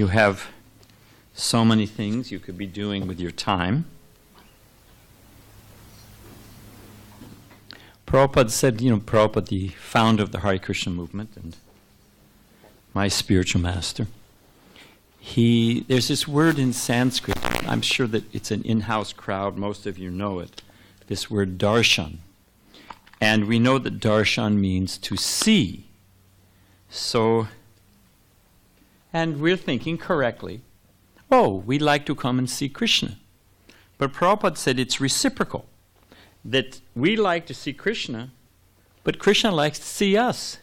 You have so many things you could be doing with your time. Prabhupada said, Prabhupada, the founder of the Hare Krishna movement and my spiritual master, there's this word in Sanskrit, I'm sure that it's an in-house crowd, most of you know it, this word darshan. And we know that darshan means to see. So, and we're thinking correctly, we'd like to come and see Krishna. But Prabhupada said it's reciprocal, that we like to see Krishna, but Krishna likes to see us.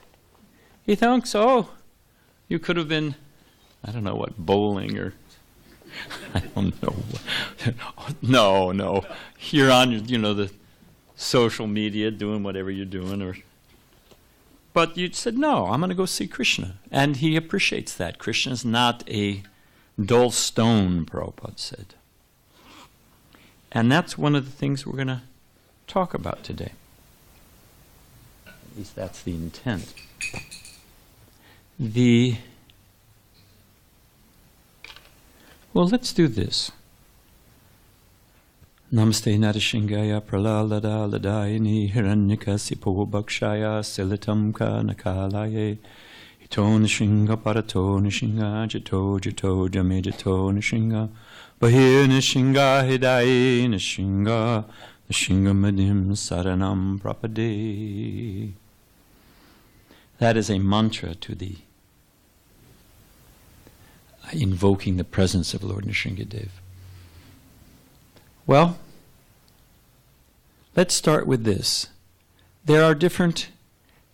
He thinks, you could have been, I don't know what, bowling or, I don't know. No. You're on, the social media doing whatever you're doing. But you said, no, I'm going to go see Krishna. And he appreciates that. Krishna's not a dull stone, Prabhupada said. And that's one of the things we're going to talk about today. At least that's the intent. Well, let's do this. Namaste Narashingaya Pralalada Ladayani Hiranyakasipo Bhakshaya Silitam Kanakalaye Ito Nishinga Parato Nishinga Jato Jato Jame Jato Nishinga Bahir Nishinga Hidaye Nishinga Nishinga Madim Saranam Prapade. That is a mantra to the invoking the presence of Lord Nrsingadev. Well, let's start with this. There are different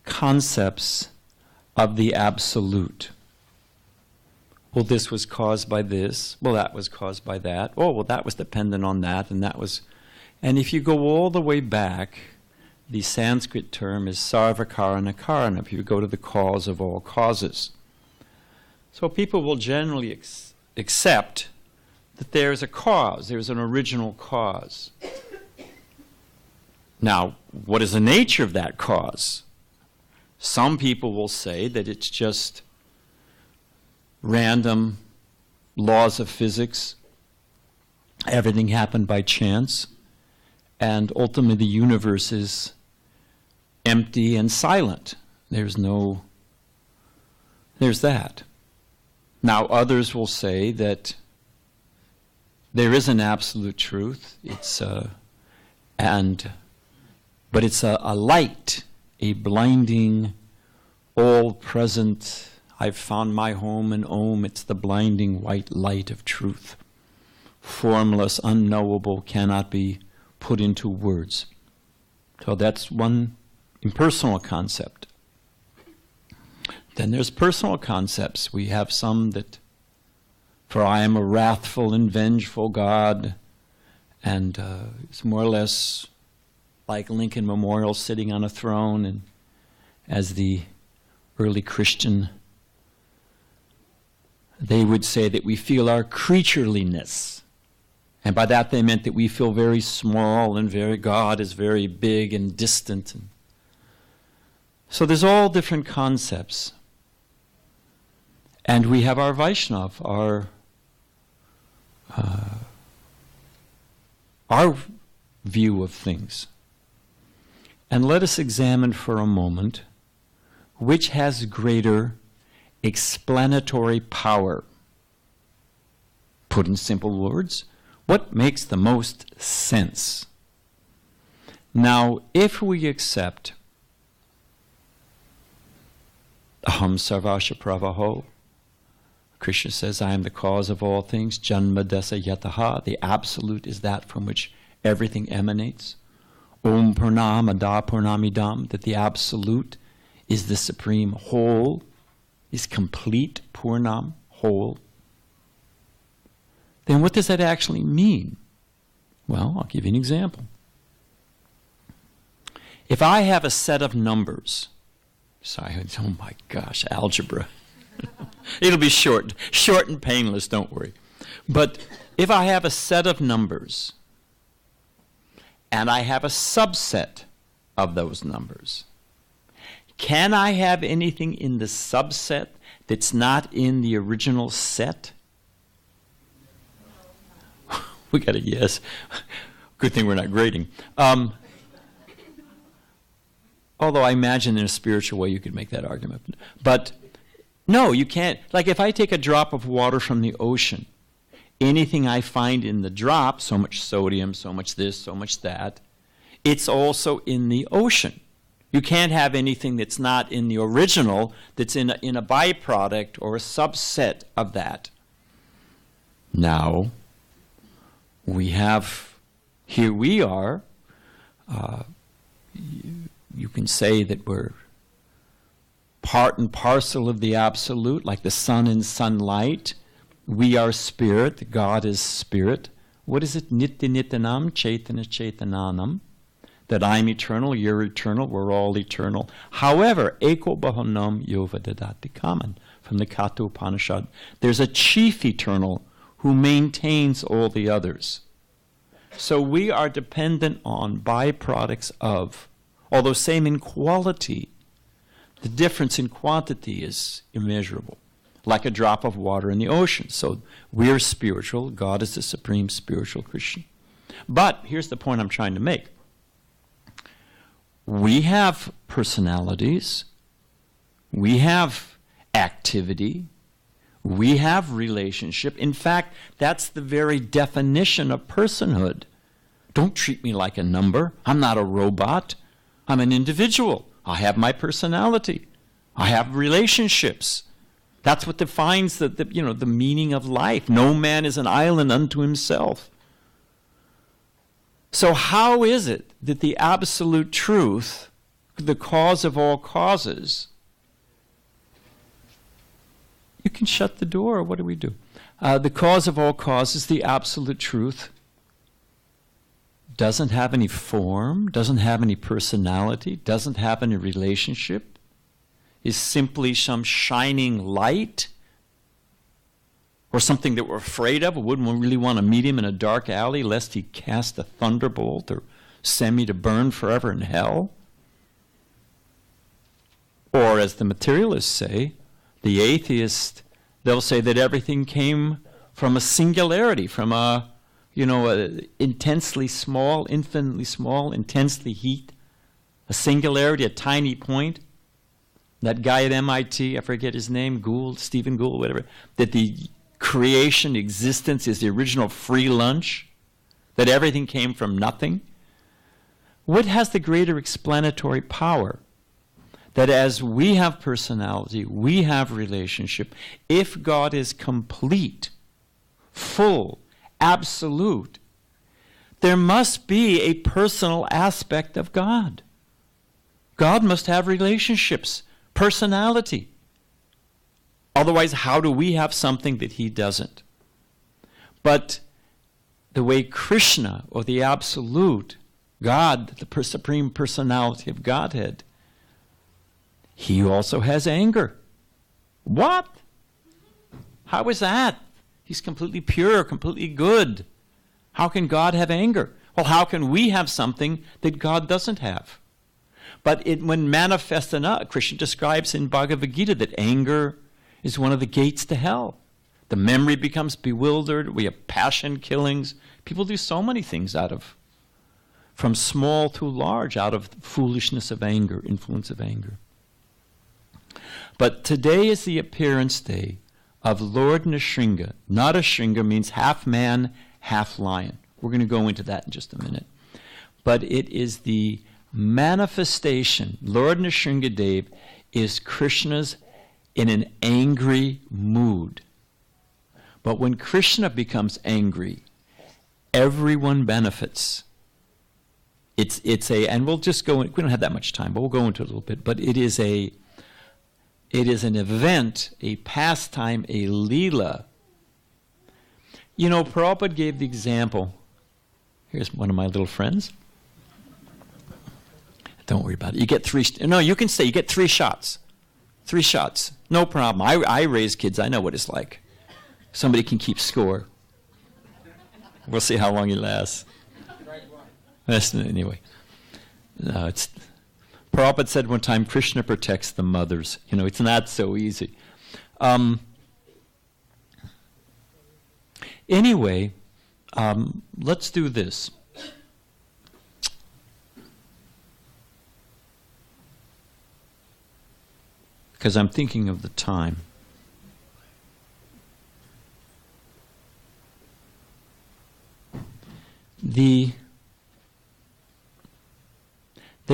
concepts of the absolute. Well, this was caused by this. Well, that was caused by that. That was dependent on that, and that was... And if you go all the way back, the Sanskrit term is sarva karana karana, if you go to the cause of all causes. So people will generally accept that there's a cause, there's an original cause. Now, what is the nature of that cause? Some people will say that it's just random laws of physics, everything happened by chance, and ultimately the universe is empty and silent. There's that. Now, others will say that there is an absolute truth. But it's a light, a blinding, all-present. I've found my home in Om. It's the blinding white light of truth, formless, unknowable, cannot be put into words. So that's one impersonal concept. Then there's personal concepts. We have some that, for I am a wrathful and vengeful God, and it's more or less like Lincoln Memorial sitting on a throne, and as the early Christian, they would say that we feel our creatureliness. And by that they meant that we feel very small and God is very big and distant. So there's all different concepts. And we have our Vaishnav, our view of things. And let us examine for a moment which has greater explanatory power. Put in simple words, what makes the most sense? Now, if we accept Aham Sarvasya Pravaho, Krishna says, I am the cause of all things, Janma Dasa Yataha, the absolute is that from which everything emanates. Om Purnam Ada Purnamidam, that the absolute is the supreme whole, is complete, Purnam, whole. Then what does that actually mean? Well, I'll give you an example. If I have a set of numbers, oh my gosh, algebra. It'll be short and painless, don't worry. But if I have a set of numbers, and I have a subset of those numbers, can I have anything in the subset that's not in the original set? We got a yes. Good thing we're not grading. Although I imagine in a spiritual way you could make that argument. But no, you can't. Like if I take a drop of water from the ocean, anything I find in the drop, so much sodium, so much this, so much that, it's also in the ocean. You can't have anything that's not in the original, that's in a byproduct or a subset of that. Now, here we are, you can say that we're part and parcel of the Absolute, like the sun and sunlight. We are spirit, God is spirit. What is it? Nitya Nityanam, Chaitanya Chaitananam. That I'm eternal, you're eternal, we're all eternal. However, Eko Bahanam Yova Dadati Kaman, from the Katha Upanishad, there's a chief eternal who maintains all the others. So we are dependent on byproducts of, although same in quality, the difference in quantity is immeasurable, like a drop of water in the ocean. So we're spiritual, God is the supreme spiritual Krishna. But here's the point I'm trying to make. We have personalities, we have activity, we have relationship. In fact, that's the very definition of personhood. Don't treat me like a number. I'm not a robot. I'm an individual. I have my personality. I have relationships. That's what defines the meaning of life. No man is an island unto himself. So how is it that the absolute truth, the cause of all causes, you can shut the door, what do we do? The cause of all causes, the absolute truth, doesn't have any form, doesn't have any personality, doesn't have any relationship, is simply some shining light, or something that we're afraid of. We wouldn't really want to meet him in a dark alley lest he cast a thunderbolt or send me to burn forever in hell. Or as the materialists say, the atheists, they'll say that everything came from a singularity, from a intensely small, infinitely small, intensely heat, a singularity, a tiny point. That guy at MIT, I forget his name, Gould, Stephen Gould, whatever, that the creation, existence is the original free lunch, that everything came from nothing. What has the greater explanatory power? That as we have personality, we have relationship, if God is complete, full, absolute, there must be a personal aspect of God. God must have relationships, personality. Otherwise, how do we have something that he doesn't? But the way Krishna, or the Absolute, God, the Supreme Personality of Godhead, he also has anger. What? How is that? He's completely pure, completely good. How can God have anger? Well, how can we have something that God doesn't have? But when manifest enough, Krishna describes in Bhagavad Gita that anger is one of the gates to hell. The memory becomes bewildered. We have passion killings. People do so many things from small to large, out of foolishness of anger, influence of anger. But today is the appearance day of Lord Nrsimha. Nrsimha means half man, half lion. We're going to go into that in just a minute. But it is the manifestation. Lord Nrsimha Dev is Krishna's in an angry mood. But when Krishna becomes angry, everyone benefits. And we'll just go in, we don't have that much time, but we'll go into it a little bit. But it is an event, a pastime, a leela. Prabhupada gave the example. Here's one of my little friends. Don't worry about it. You get you can say you get 3 shots. 3 shots. No problem. I raise kids. I know what it's like. Somebody can keep score. We'll see how long he lasts. Anyway. No, Prabhupada said one time, Krishna protects the mothers. It's not so easy. Anyway, let's do this. Because I'm thinking of the time. There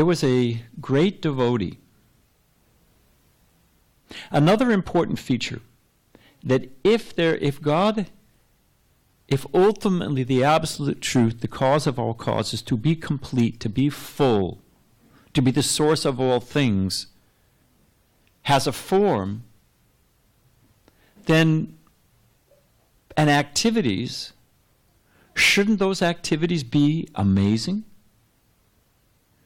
was a great devotee. Another important feature, that if ultimately the absolute truth, the cause of all causes, to be complete, to be full, to be the source of all things, has a form, then and activities, shouldn't those activities be amazing?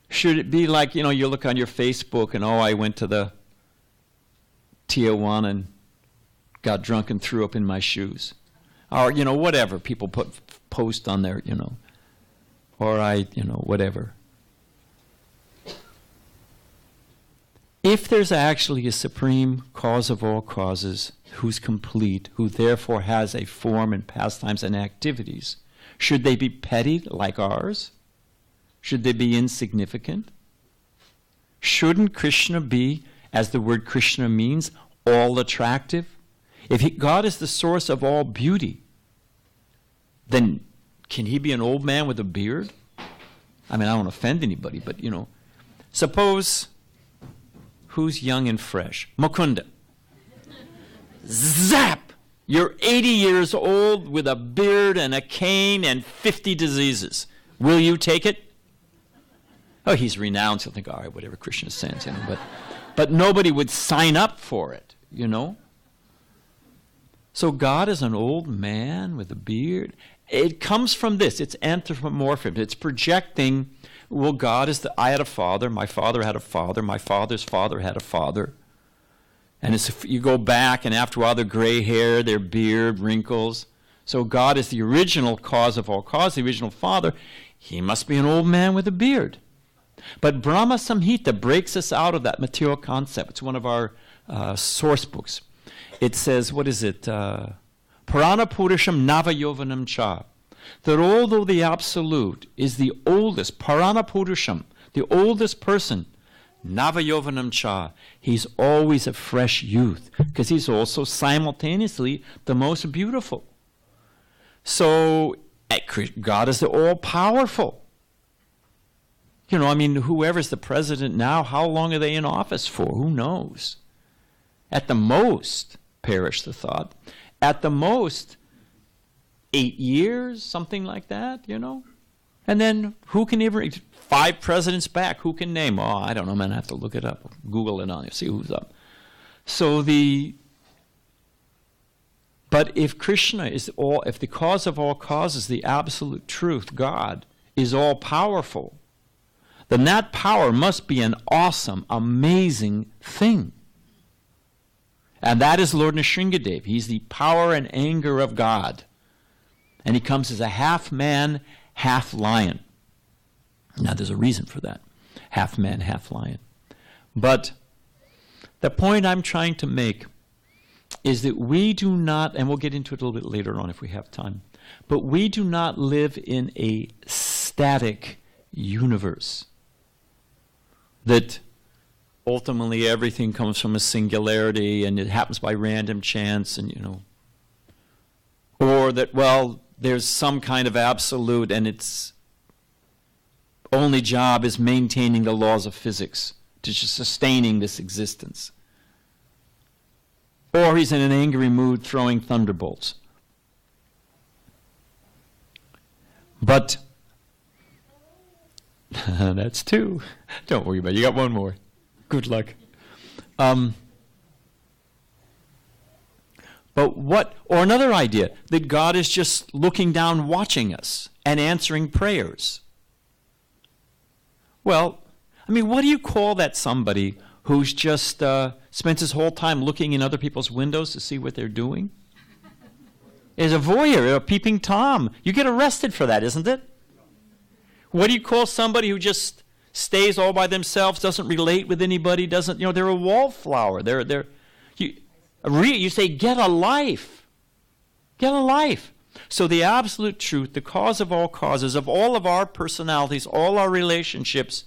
Should it be like, you look on your Facebook and, I went to the Tijuana and got drunk and threw up in my shoes. Or, whatever people post on there, or whatever. If there's actually a supreme cause of all causes, who's complete, who therefore has a form and pastimes and activities, should they be petty like ours? Should they be insignificant? Shouldn't Krishna be, as the word Krishna means, all attractive? If God is the source of all beauty, then can he be an old man with a beard? I mean, I don't offend anybody, but suppose, who's young and fresh? Mukunda. Zap! You're 80 years old with a beard and a cane and 50 diseases. Will you take it? Oh, he's renowned. He'll think, all right, whatever Krishna sends, but nobody would sign up for it, So God is an old man with a beard. It comes from this. It's anthropomorphism. It's projecting, well, God is I had a father, my father had a father, my father's father had a father. And if you go back, and after a while, their gray hair, their beard, wrinkles. So God is the original cause of all cause, the original father. He must be an old man with a beard. But Brahma Samhita breaks us out of that material concept. It's one of our source books. It says, what is it? Purana Purusham Navayovanam Cha. That although the Absolute is the oldest, Purana Purusham, the oldest person, Navayovanam Cha, he's always a fresh youth, because he's also simultaneously the most beautiful. So God is the all-powerful. Whoever's the president now, how long are they in office for? Who knows? At the most, perish the thought, at the most, 8 years, something like that, And then who can ever, 5 presidents back, who can name? Oh, I don't know, man, I have to look it up. Google it on you, see who's up. But if Krishna is if the cause of all causes, the absolute truth, God, is all powerful, then that power must be an awesome, amazing thing. And that is Lord Nrsingadev. He's the power and anger of God. And he comes as a half man, half lion. Now there's a reason for that. Half man, half lion. But the point I'm trying to make is that we do not, and we'll get into it a little bit later on if we have time, but we do not live in a static universe. That ultimately everything comes from a singularity and it happens by random chance, and or that, well, there's some kind of absolute and its only job is maintaining the laws of physics, just sustaining this existence. Or he's in an angry mood throwing thunderbolts. But that's 2. Don't worry about it. You got 1 more. Good luck. But what, or another idea, that God is just looking down, watching us, and answering prayers. Well, what do you call that somebody who's just spends his whole time looking in other people's windows to see what they're doing? Is a voyeur, a peeping Tom. You get arrested for that, isn't it? What do you call somebody who just stays all by themselves, doesn't relate with anybody, doesn't, they're a wallflower. You say, get a life. Get a life. So the absolute truth, the cause of all causes, of all of our personalities, all our relationships,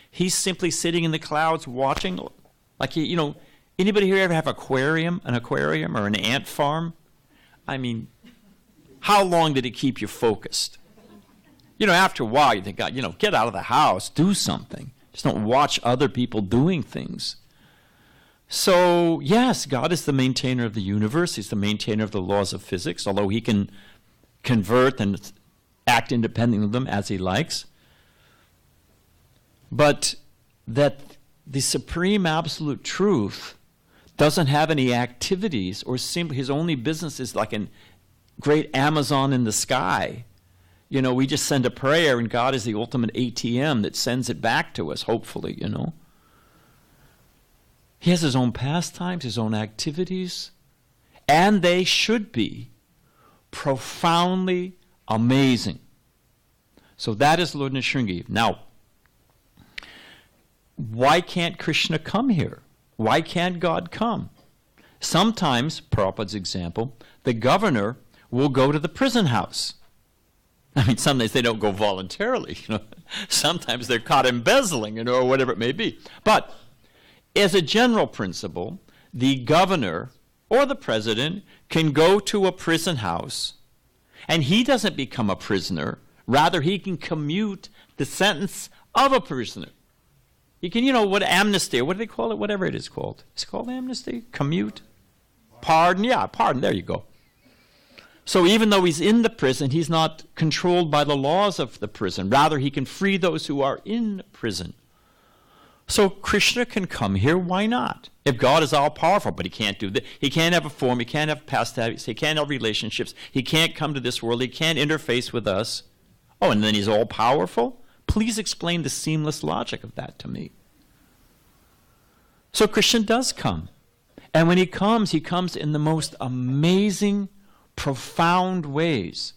he's simply sitting in the clouds watching. Like, anybody here ever have an aquarium or an ant farm? I mean, how long did it keep you focused? After a while you think, God, get out of the house, do something. Just don't watch other people doing things. So, yes, God is the maintainer of the universe. He's the maintainer of the laws of physics, although he can convert and act independently of them as he likes. But that the supreme absolute truth doesn't have any activities, or simply his only business is like a great Amazon in the sky. We just send a prayer and God is the ultimate ATM that sends it back to us, hopefully, He has his own pastimes, his own activities, and they should be profoundly amazing. So that is Lord Nrsimha. Now, why can't Krishna come here? Why can't God come? Sometimes, Prabhupada's example, the governor will go to the prison house. I mean, sometimes they don't go voluntarily. Sometimes they're caught embezzling, or whatever it may be. But as a general principle, the governor or the president can go to a prison house, and he doesn't become a prisoner. Rather, he can commute the sentence of a prisoner. He can, what amnesty, or what do they call it? Whatever it is called. It's called amnesty? Commute? Pardon? Yeah, pardon. There you go. So even though he's in the prison, he's not controlled by the laws of the prison. Rather, he can free those who are in prison. So Krishna can come here. Why not? If God is all-powerful, but he can't do that. He can't have a form. He can't have past habits. He can't have relationships. He can't come to this world. He can't interface with us. Oh, and then he's all-powerful? Please explain the seamless logic of that to me. So Krishna does come. And when he comes in the most amazing, profound ways.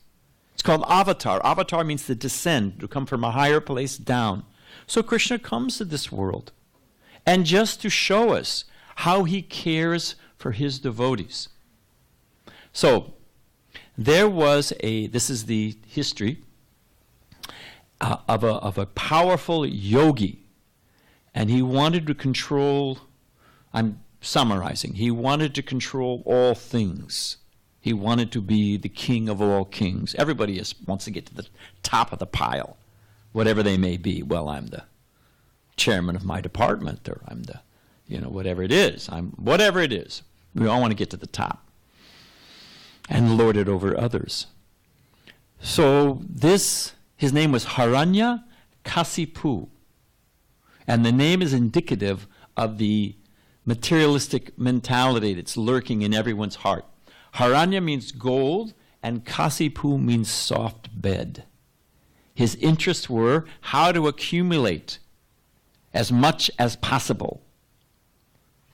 It's called avatar. Avatar means to descend, to come from a higher place down. So Krishna comes to this world, and just to show us how he cares for his devotees. So this is the history of a powerful yogi, and he wanted to control, I'm summarizing, he wanted to control all things. He wanted to be the king of all kings. Everybody wants to get to the top of the pile, whatever they may be. Well, I'm the chairman of my department, or I'm the, whatever it is. Whatever it is. We all want to get to the top and lord it over others. So his name was Hiranyakasipu. And the name is indicative of the materialistic mentality that's lurking in everyone's heart. Hiranya means gold, and Kasipu means soft bed. His interests were how to accumulate as much as possible.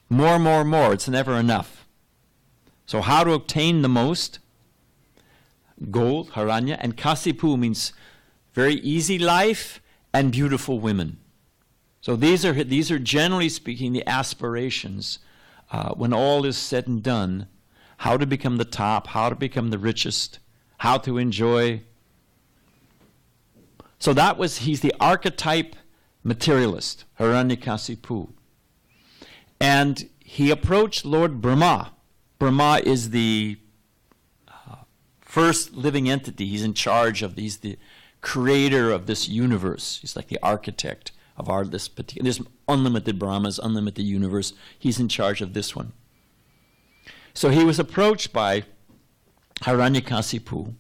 More, more, more. It's never enough. So how to obtain the most? Gold, Hiranya, and Kasipu means very easy life and beautiful women. So these are generally speaking the aspirations when all is said and done. How to become the top, how to become the richest, how to enjoy. So he's the archetype materialist, Hiranyakasipu. And he approached Lord Brahma. Brahma is the first living entity. He's in charge of he's the creator of this universe. He's like the architect of this particular, there's unlimited Brahmas, unlimited universe. He's in charge of this one. So he was approached by Hiranyakasipu,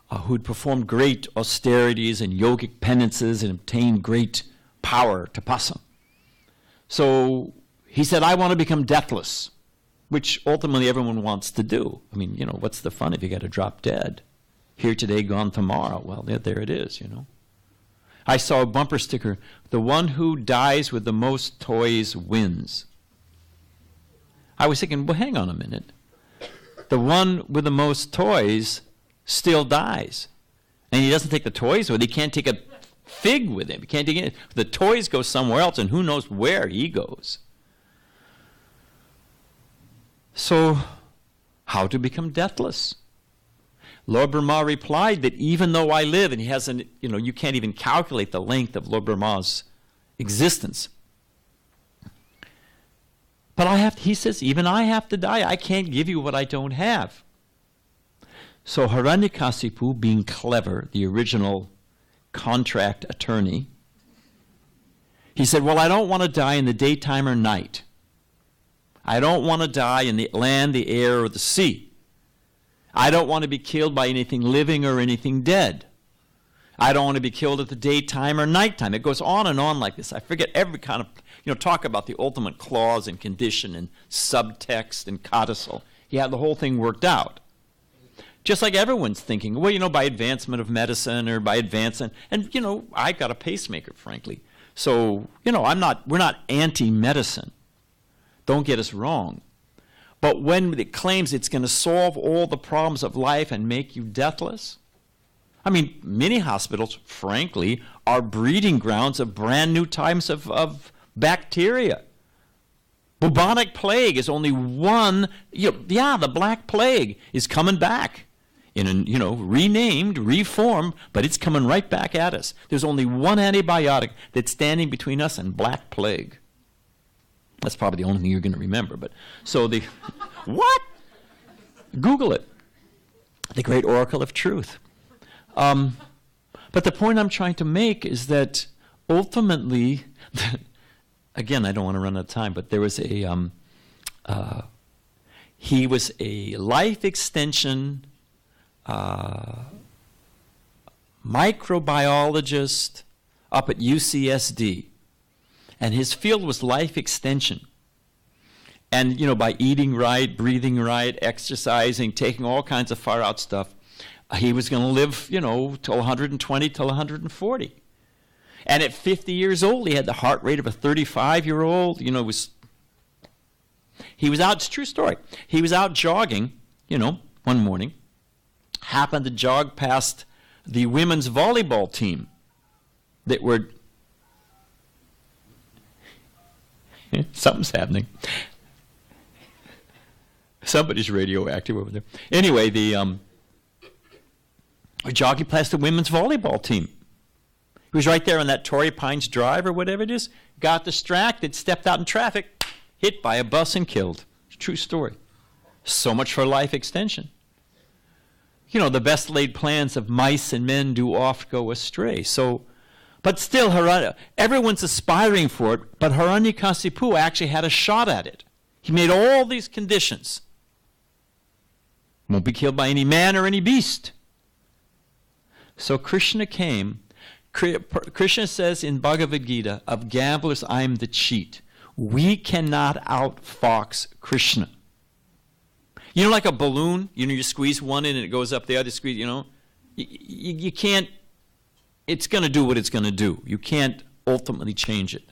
who'd performed great austerities and yogic penances and obtained great power, tapasa. So he said, I want to become deathless, which ultimately everyone wants to do. I mean, what's the fun if you got to drop dead? Here today, gone tomorrow. Well, there it is, I saw a bumper sticker, the one who dies with the most toys wins. I was thinking, well, hang on a minute. The one with the most toys still dies. And he doesn't take the toys with him. He can't take a fig with him. He can't take it. The toys go somewhere else, and who knows where he goes. So, how to become deathless? Lord Brahma replied that even though I live, and he hasn't, you can't even calculate the length of Lord Brahma's existence. But he says, even I have to die. I can't give you what I don't have. So Hiranyakasipu, being clever, the original contract attorney, he said, well, I don't want to die in the daytime or night. I don't want to die in the land, the air, or the sea. I don't want to be killed by anything living or anything dead. I don't want to be killed at the daytime or nighttime. It goes on and on like this. I forget every kind of, talk about the ultimate clause and condition and subtext and codicil. He had the whole thing worked out. Just like everyone's thinking, well, by advancement of medicine or by advancement, and, I got a pacemaker, frankly. So, we're not anti-medicine. Don't get us wrong. But when it claims it's going to solve all the problems of life and make you deathless, many hospitals, frankly, are breeding grounds of brand new types of bacteria. Bubonic plague is only one, the Black Plague is coming back in renamed, reformed, but it's coming right back at us. There's only one antibiotic that's standing between us and Black Plague. That's probably the only thing you're going to remember. But so what? Google it. The great oracle of truth. But the point I'm trying to make is that ultimately, again, I don't want to run out of time, but there was he was a life extension microbiologist up at UCSD. And his field was life extension. And, by eating right, breathing right, exercising, taking all kinds of far out stuff, he was going to live, till 120, till 140. And at 50 years old, he had the heart rate of a 35-year-old. He was out, it's a true story. He was out jogging, one morning, happened to jog past the women's volleyball team that were... Something's happening. Somebody's radioactive over there. Anyway, jogging past the women's volleyball team. He was right there on that Torrey Pines Drive or whatever it is, got distracted, stepped out in traffic, hit by a bus and killed. It's a true story. So much for life extension. The best laid plans of mice and men do oft go astray. But still, everyone's aspiring for it, but Hiranyakasipu actually had a shot at it. He made all these conditions. Won't be killed by any man or any beast. So Krishna came. Krishna says in Bhagavad Gita, of gamblers I am the cheat. We cannot outfox Krishna. Like a balloon, you squeeze one in and it goes up the other, squeeze, you can't. It's going to do what it's going to do. You can't ultimately change it.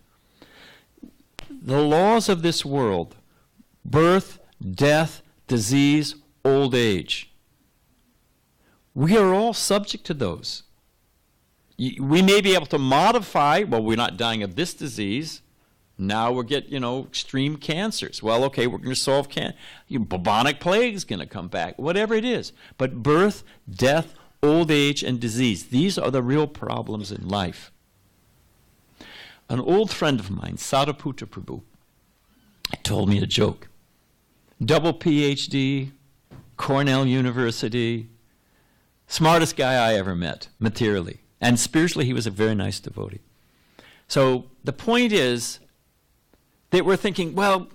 The laws of this world, birth, death, disease, old age, we are all subject to those. We may be able to modify, well, we're not dying of this disease. Now we'll get, extreme cancers. Well, okay, we're going to solve bubonic plague is going to come back, whatever it is. But birth, death, old age, and disease. These are the real problems in life. An old friend of mine, Sadaputa Prabhu, told me a joke. Double PhD, Cornell University, smartest guy I ever met, materially. And spiritually, he was a very nice devotee. So the point is that we're thinking, well,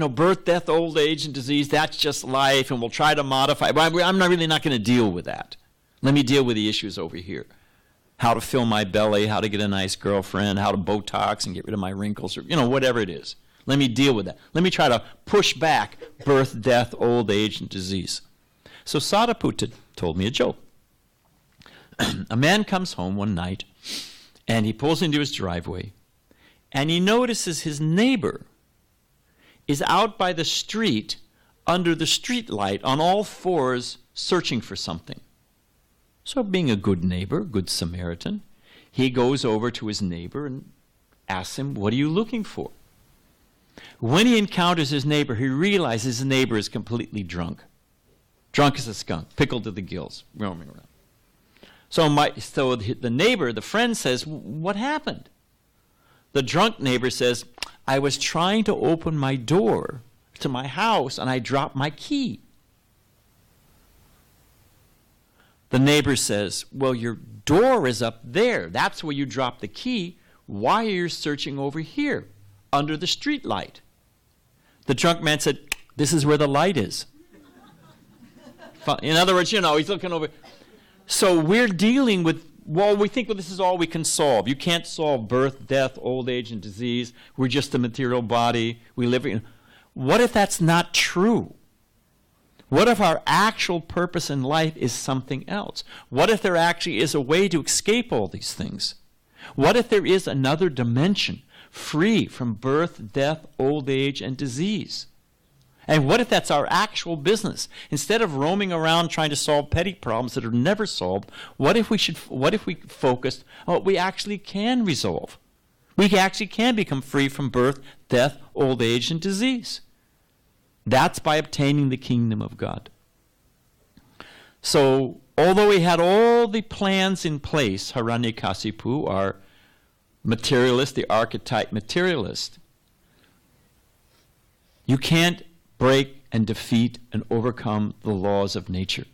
birth, death, old age, and disease, that's just life, and we'll try to modify. But I'm really not going to deal with that. Let me deal with the issues over here. How to fill my belly, how to get a nice girlfriend, how to Botox and get rid of my wrinkles, or whatever it is. Let me deal with that. Let me try to push back birth, death, old age, and disease. So Sadaputa told me a joke. A man comes home one night, and he pulls into his driveway, and he notices his neighbor is out by the street under the street light on all fours searching for something. So being a good neighbor, good Samaritan, he goes over to his neighbor and asks him, what are you looking for? When he encounters his neighbor, he realizes his neighbor is completely drunk. Drunk as a skunk, pickled to the gills, roaming around. So the neighbor, the friend says, what happened? The drunk neighbor says, I was trying to open my door to my house and I dropped my key. The neighbor says, well, your door is up there. That's where you dropped the key. Why are you searching over here under the street light? The drunk man said, this is where the light is. In other words, he's looking over. So we're dealing with, we think, this is all we can solve. You can't solve birth, death, old age, and disease. We're just a material body. We live in. What if that's not true? What if our actual purpose in life is something else? What if there actually is a way to escape all these things? What if there is another dimension free from birth, death, old age, and disease? And what if that's our actual business? Instead of roaming around trying to solve petty problems that are never solved, what if we focused on what we actually can resolve? We actually can become free from birth, death, old age, and disease. That's by obtaining the kingdom of God. So, although he had all the plans in place, Hiranyakasipu, our materialist, the archetype materialist, you can't break and defeat and overcome the laws of nature.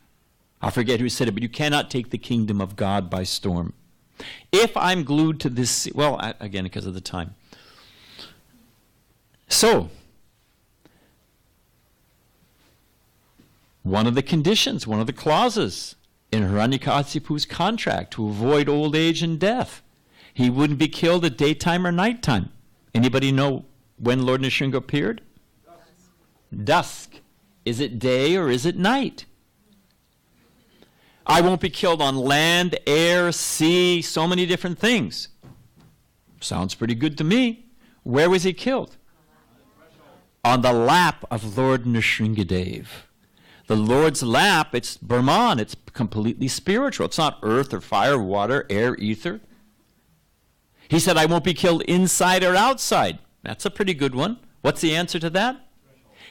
I forget who said it, but you cannot take the kingdom of God by storm. If I'm glued to this, again, because of the time. So, one of the conditions, one of the clauses in Hiranyakasipu's contract to avoid old age and death, he wouldn't be killed at daytime or nighttime. Anybody know when Lord Nrsimha appeared? Dusk. Is it day or is it night? I won't be killed on land, air, sea, so many different things. Sounds pretty good to me. Where was he killed? On the lap of Lord Nrsimhadev. The Lord's lap, it's Brahman, it's completely spiritual. It's not earth or fire, water, air, ether. He said, I won't be killed inside or outside. That's a pretty good one. What's the answer to that?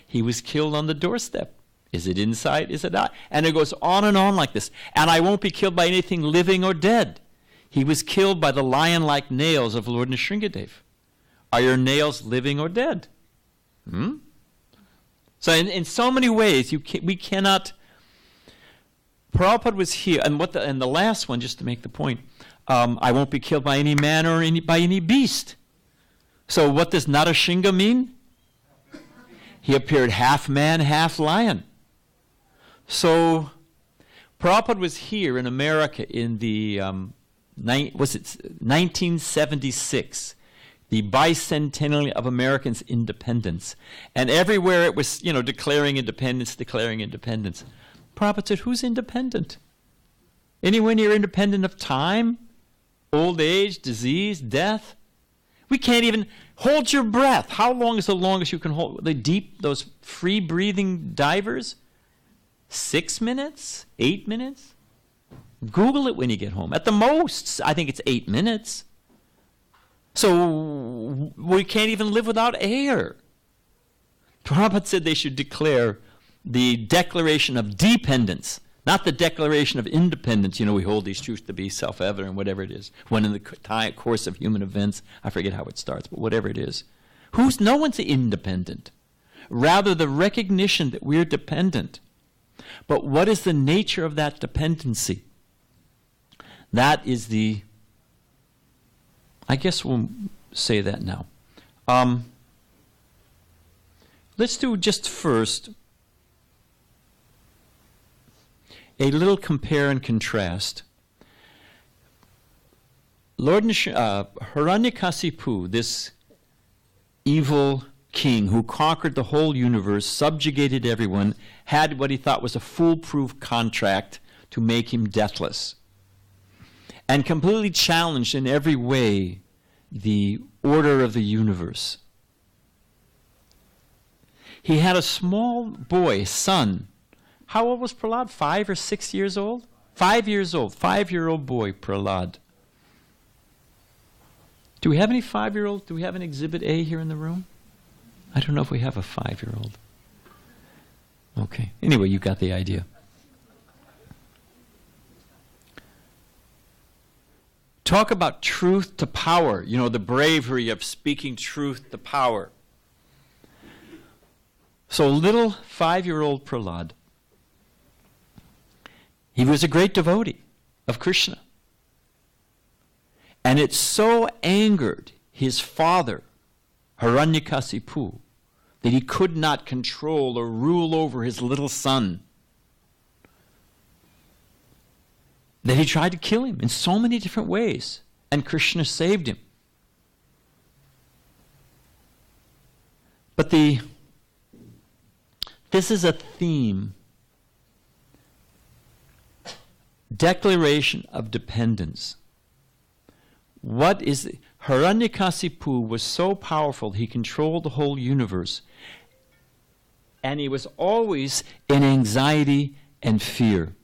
He was killed on the doorstep. Is it inside? Is it out? And it goes on and on like this. And I won't be killed by anything living or dead. He was killed by the lion-like nails of Lord Nrsimhadev. Are your nails living or dead? So in so many ways, we cannot. Prabhupada was here, and the last one, just to make the point, I won't be killed by any man or by any beast. So what does Narasimha mean? He appeared half man, half lion. So Prabhupada was here in America in the 1976. The bicentennial of Americans' independence. And everywhere it was, declaring independence. Prabhupada said, who's independent? Anyone here independent of time, old age, disease, death? We can't even hold your breath. How long is the longest you can hold? Those free-breathing divers? 6 minutes? 8 minutes? Google it when you get home. At the most, I think it's 8 minutes. So we can't even live without air. Prabhupada said they should declare the declaration of dependence, not the declaration of independence. We hold these truths to be self-evident, whatever it is. When in the course of human events, I forget how it starts, but whatever it is. No one's independent. Rather, the recognition that we're dependent. But what is the nature of that dependency? That is I guess we'll say that now. Let's do just first a little compare and contrast. Lord Hiranyakasipu, this evil king who conquered the whole universe, subjugated everyone, had what he thought was a foolproof contract to make him deathless, and completely challenged in every way the order of the universe. He had a small boy, son. How old was Prahlad? 5 or 6 years old? 5 years old. 5-year-old boy, Prahlad. Do we have any 5-year-olds? Do we have an Exhibit A here in the room? I don't know if we have a 5-year-old. Okay. Anyway, you got the idea. Talk about truth to power. You know, the bravery of speaking truth to power. So little 5-year-old Prahlad, he was a great devotee of Krishna. And it so angered his father, Hiranyakasipu, that he could not control or rule over his little son, that he tried to kill him in so many different ways, and Krishna saved him. But this is a theme, declaration of dependence. What is it? Hiranyakasipu was so powerful, he controlled the whole universe. And he was always in anxiety and fear.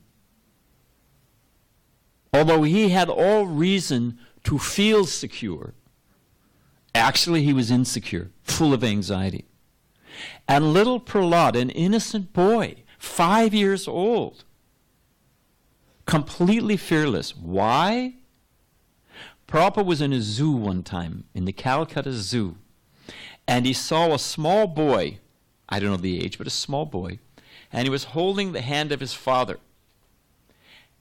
Although he had all reason to feel secure, actually he was insecure, full of anxiety. And little Prahlad, an innocent boy, 5 years old, completely fearless. Why? Prabhupada was in a zoo one time, in the Calcutta Zoo, and he saw a small boy, I don't know the age, but a small boy, and he was holding the hand of his father.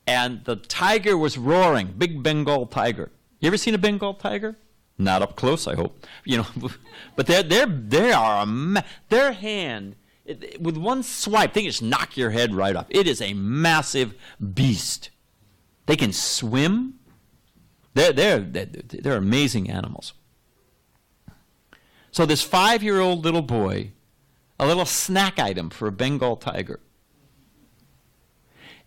And the tiger was roaring, big Bengal tiger. You ever seen a Bengal tiger? Not up close, I hope. You know, but they are their hand, with one swipe, they can just knock your head right off. It is a massive beast. They can swim. They're amazing animals. So this 5-year-old little boy, a little snack item for a Bengal tiger.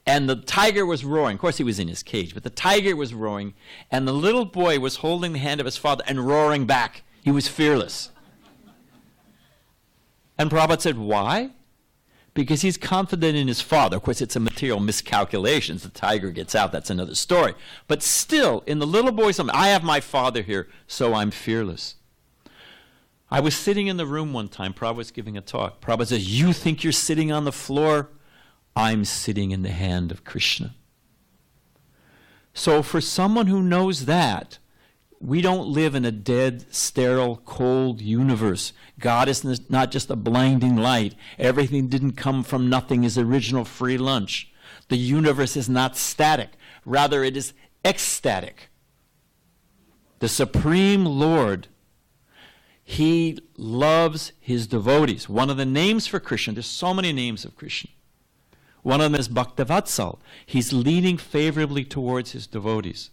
And the tiger was roaring. Of course, he was in his cage, but the tiger was roaring, and the little boy was holding the hand of his father and roaring back. He was fearless. And Prabhupada said, why? Because he's confident in his father. Of course, it's a material miscalculation. The tiger gets out, that's another story. But still, in the little boy's mind, I have my father here, so I'm fearless. I was sitting in the room one time, Prabhupada was giving a talk. Prabhupada says, you think you're sitting on the floor? I'm sitting in the hand of Krishna. So for someone who knows that, we don't live in a dead, sterile, cold universe. God is not just a blinding light. Everything didn't come from nothing, his original free lunch. The universe is not static. Rather, it is ecstatic. The Supreme Lord, he loves his devotees. One of the names for Krishna, there's so many names of Krishna. One of them is Bhaktavatsal. He's leaning favorably towards his devotees.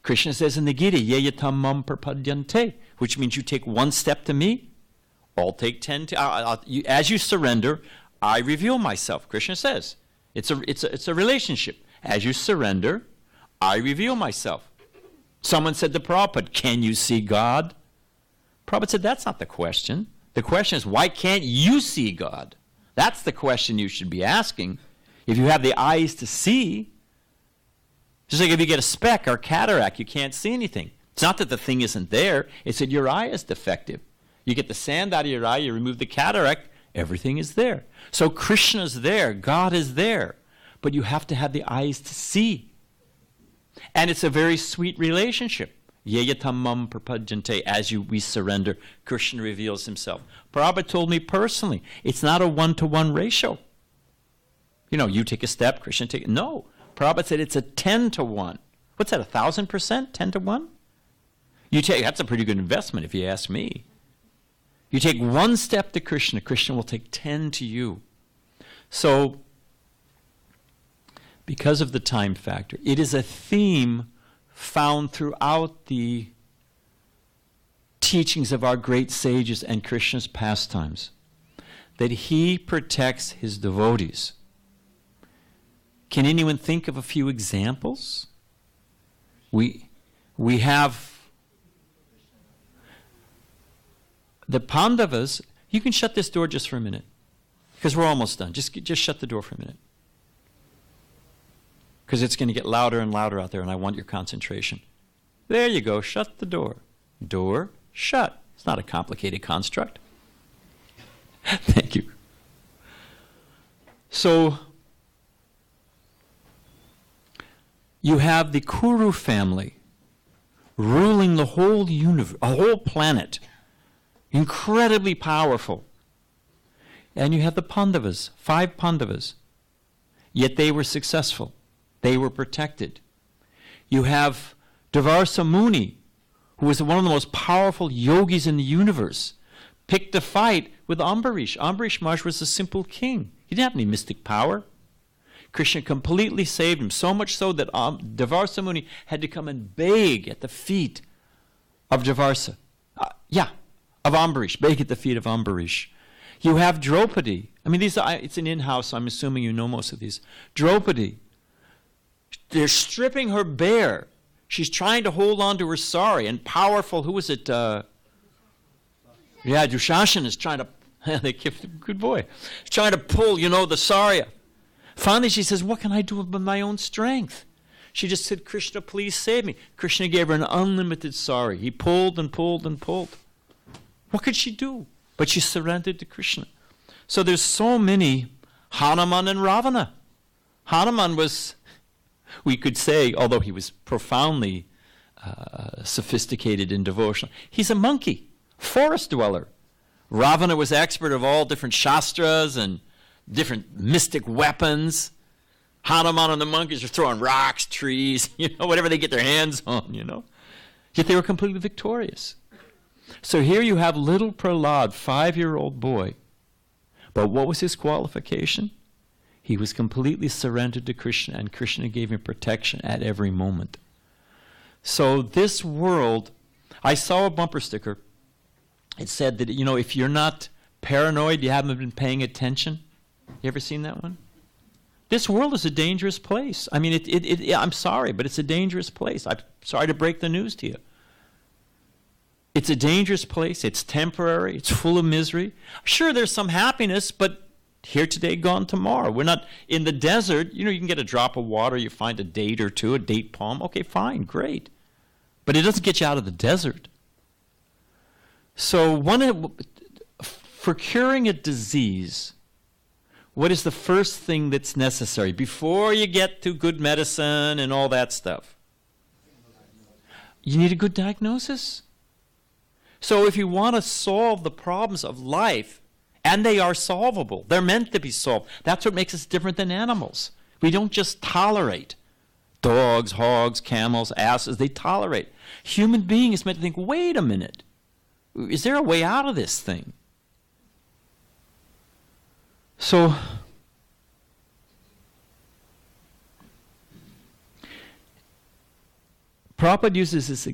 Krishna says in the Gita, Yeyatam mam prapadyante, which means you take one step to me, I'll take 10 to as you surrender, I reveal myself. Krishna says, it's a relationship. As you surrender, I reveal myself. Someone said to Prabhupada, can you see God? Prabhupada said, that's not the question. The question is, why can't you see God? That's the question you should be asking. If you have the eyes to see, just like if you get a speck or cataract, you can't see anything. It's not that the thing isn't there, it's that your eye is defective. You get the sand out of your eye, you remove the cataract, everything is there. So Krishna's there, God is there, but you have to have the eyes to see. And it's a very sweet relationship. Yeyatamam prapadyante, as we surrender, Krishna reveals himself. Prabhupada told me personally, it's not a 1-to-1 ratio. You know, you take a step, Krishna take it. No. Prabhupada said it's a 10-to-1. What's that, 1,000%? 10-to-1? That's a pretty good investment if you ask me. You take one step to Krishna, Krishna will take 10 to you. So, because of the time factor, it is a theme found throughout the teachings of our great sages and Krishna's pastimes, that he protects his devotees. Can anyone think of a few examples? We have the Pandavas. You can shut this door just for a minute, because we're almost done. Just shut the door for a minute, because it's going to get louder and louder out there, and I want your concentration. There you go. Shut the door. Door shut. It's not a complicated construct. Thank you. So, you have the Kuru family ruling the whole universe, a whole planet, incredibly powerful. And you have the Pandavas, 5 Pandavas, yet they were successful. They were protected. You have Devarsa Muni, who was one of the most powerful yogis in the universe, picked a fight with Ambarish. Ambarish Maharaj was a simple king. He didn't have any mystic power. Krishna completely saved him, so much so that Devarsa Muni had to come and beg at the feet of Devarsa. Of Ambarish, beg at the feet of Ambarish. You have Draupadi. I mean, it's an in-house, so I'm assuming you know most of these. Draupadi. They're stripping her bare. She's trying to hold on to her sari, and powerful, who was it? Dushashan is trying to, good boy. He's trying to pull, the sari. Finally, she says, what can I do with my own strength? She just said, Krishna, please save me. Krishna gave her an unlimited sari. He pulled and pulled and pulled. What could she do? But she surrendered to Krishna. So there's so many Hanuman and Ravana. Hanuman was, we could say, although he was profoundly sophisticated in devotion, he's a monkey, forest dweller. Ravana was expert of all different shastras and different mystic weapons. Hanuman and the monkeys are throwing rocks, trees, whatever they get their hands on, Yet they were completely victorious. So here you have little Prahlad, 5-year-old boy. But what was his qualification? He was completely surrendered to Krishna, and Krishna gave him protection at every moment. So this world, I saw a bumper sticker. It said that, if you're not paranoid, you haven't been paying attention. You ever seen that one? This world is a dangerous place. I mean, I'm sorry, but it's a dangerous place. I'm sorry to break the news to you. It's a dangerous place. It's temporary. It's full of misery. Sure, there's some happiness, but here today, gone tomorrow. We're not in the desert. You can get a drop of water. You find a date or two, a date palm. Okay, fine, great. But it doesn't get you out of the desert. So for curing a disease, what is the first thing that's necessary before you get to good medicine and all that stuff? You need a good diagnosis. So if you want to solve the problems of life, and they are solvable, they're meant to be solved. That's what makes us different than animals. We don't just tolerate. Dogs, hogs, camels, asses, they tolerate. Human being is meant to think, wait a minute, is there a way out of this thing? So, Prabhupada uses this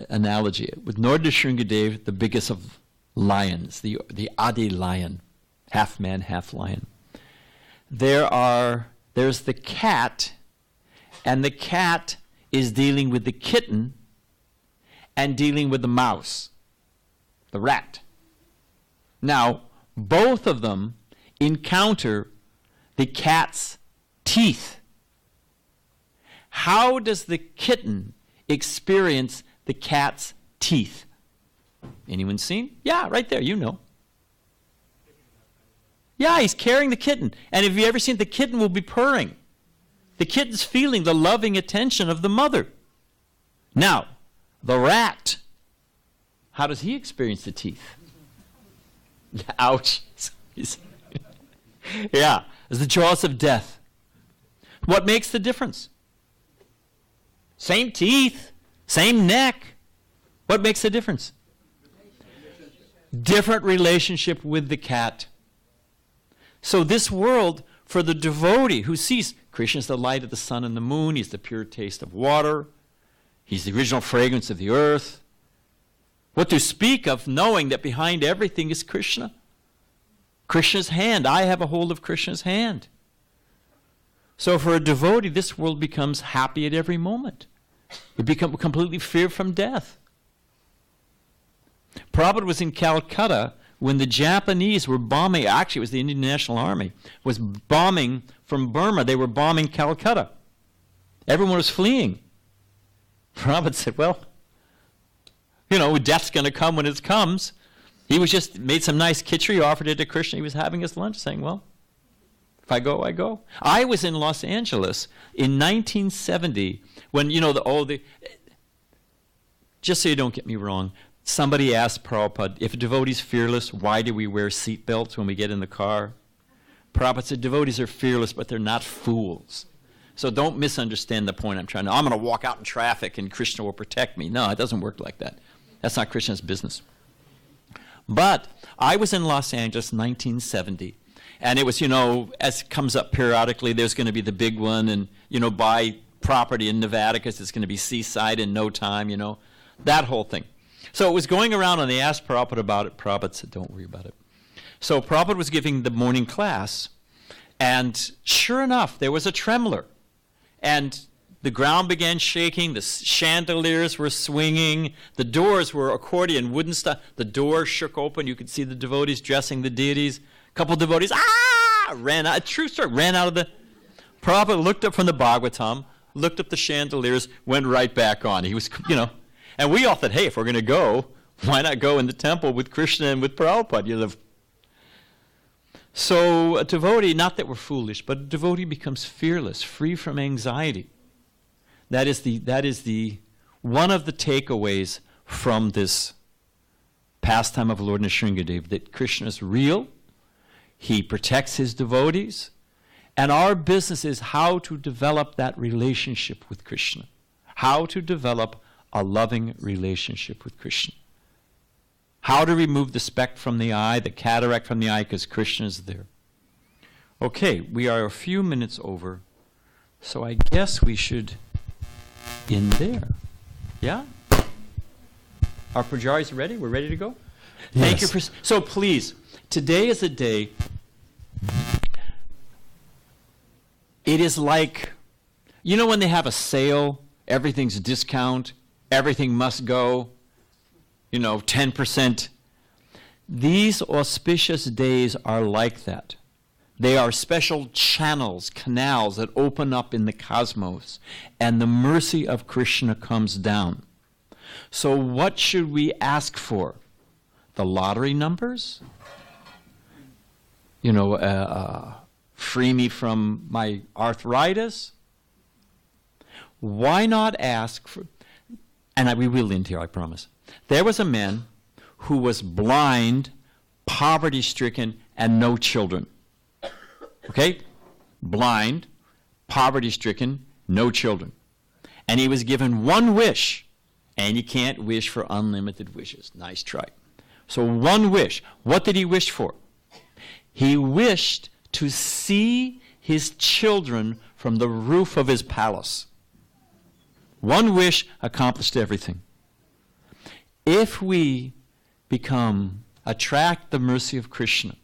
analogy with Nardasringadev, the biggest of lions, the Adi lion, half man, half lion. There's the cat, and the cat is dealing with the kitten and dealing with the mouse, the rat. Now, both of them encounter the cat's teeth. How does the kitten experience the cat's teeth? Anyone seen? Yeah, right there, Yeah, he's carrying the kitten. And if you ever seen, the kitten will be purring. The kitten's feeling the loving attention of the mother. Now, the rat, how does he experience the teeth? Ouch. Yeah, it's the jaws of death. What makes the difference? Same teeth, same neck. What makes the difference? Different relationship with the cat. So this world, for the devotee who sees Krishna is the light of the sun and the moon, he's the pure taste of water, he's the original fragrance of the earth. What to speak of knowing that behind everything is Krishna? Krishna's hand. I have a hold of Krishna's hand. So for a devotee, this world becomes happy at every moment. It becomes completely free from death. Prabhupada was in Calcutta when the Japanese were bombing, actually it was the Indian National Army, was bombing from Burma. They were bombing Calcutta. Everyone was fleeing. Prabhupada said, well, death's going to come when it comes. He was just made some nice khichdi, offered it to Krishna. He was having his lunch, saying, well, if I go, I go. I was in Los Angeles in 1970 when, just so you don't get me wrong, somebody asked Prabhupada, if a devotee's fearless, why do we wear seat belts when we get in the car? Prabhupada said, devotees are fearless, but they're not fools. So don't misunderstand the point I'm trying to. I'm going to walk out in traffic and Krishna will protect me. No, it doesn't work like that. That's not Krishna's business. But I was in Los Angeles in 1970, and it was, as it comes up periodically, there's going to be the big one, and, buy property in Nevada because it's going to be seaside in no time, that whole thing. So it was going around, and they asked Prabhupada about it. Prabhupada said, don't worry about it. So Prabhupada was giving the morning class, and sure enough, there was a tremor, and the ground began shaking, the chandeliers were swinging, the doors were accordion, wooden stuff. The doors shook open. You could see the devotees dressing the deities. A couple of devotees, ran out. True story, ran out of the... Prabhupada looked up from the Bhagavatam, looked up the chandeliers, went right back on. He was, and we all thought, hey, if we're going to go, why not go in the temple with Krishna and with Prabhupada? So a devotee, not that we're foolish, but a devotee becomes fearless, free from anxiety. That is the one of the takeaways from this pastime of Lord Nrsimhadev, that Krishna is real, he protects his devotees, and our business is how to develop that relationship with Krishna, how to develop a loving relationship with Krishna, how to remove the speck from the eye, the cataract from the eye, because Krishna is there. Okay, we are a few minutes over, so I guess we should end there. Yeah? Our pujaris ready? We're ready to go? Yes. Thank you for... So please, today is a day... It is like, when they have a sale, everything's a discount, everything must go, 10%. These auspicious days are like that. They are special channels, canals that open up in the cosmos, and the mercy of Krishna comes down. So what should we ask for? The lottery numbers? Free me from my arthritis? Why not ask for... And we will end here, I promise. There was a man who was blind, poverty-stricken, and no children. Okay? Blind, poverty-stricken, no children. And he was given one wish, and you can't wish for unlimited wishes. Nice try. So one wish. What did he wish for? He wished to see his children from the roof of his palace. One wish accomplished everything. If we attract the mercy of Krishna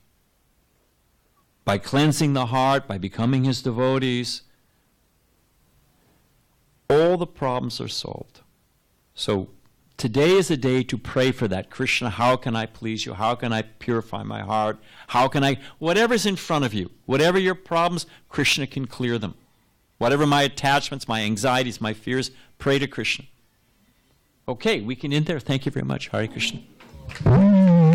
by cleansing the heart, by becoming his devotees, all the problems are solved. So today is a day to pray for that. Krishna, how can I please you? How can I purify my heart? How can I, whatever's in front of you, whatever your problems, Krishna can clear them. Whatever my attachments, my anxieties, my fears, pray to Krishna. Okay, we can end there. Thank you very much. Hare Krishna.